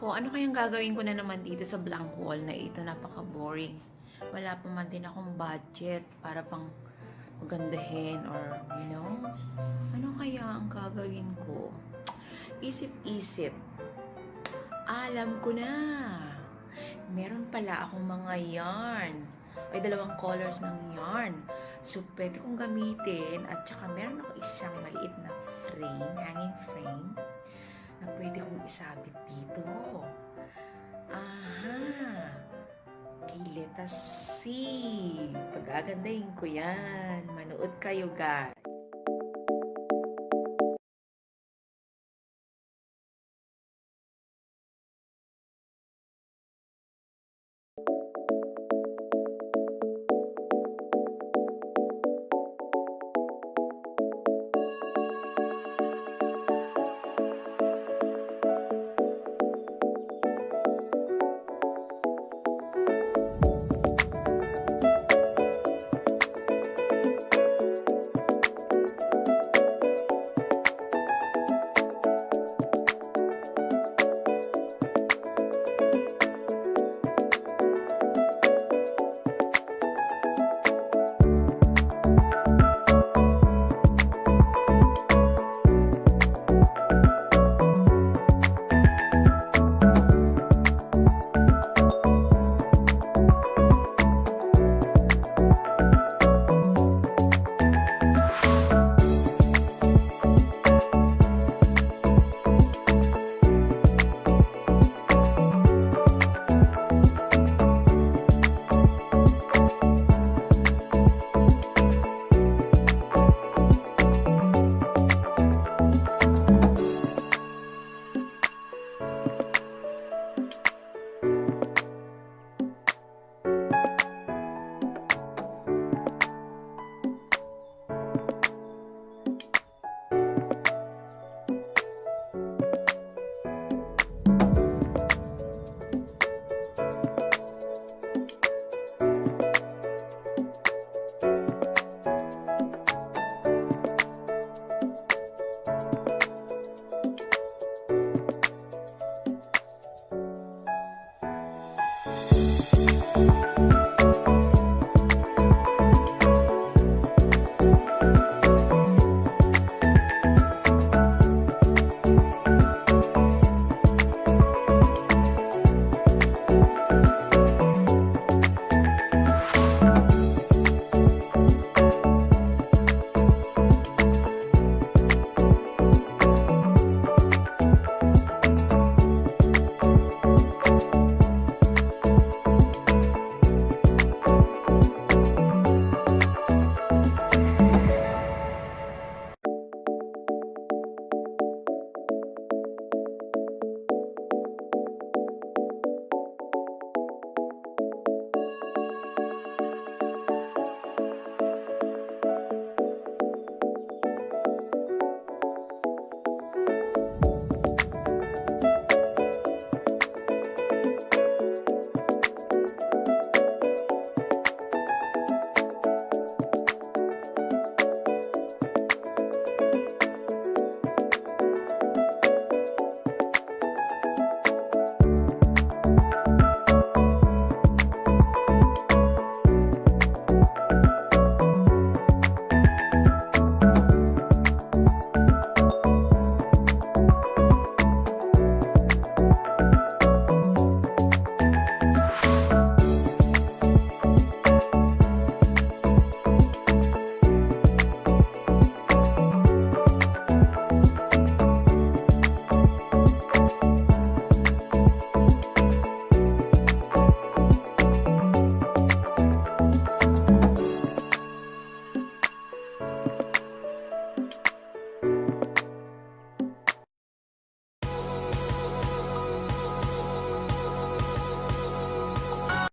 Naku, ano kayang gagawin ko na naman dito sa blank wall na ito? Napaka-boring. Wala pa man din akong budget para pang magandahin or, ano kaya ang gagawin ko? Isip-isip. Alam ko na. Meron pala akong mga yarns. Ay, 2 colors ng yarn. So, pwede kong gamitin. At saka, meron ako isang maliit na frame, hanging frame, na pwede kong isabit dito. Aha! Okay, let us see. Pag-agandahin ko yan. Manood kayo, guys.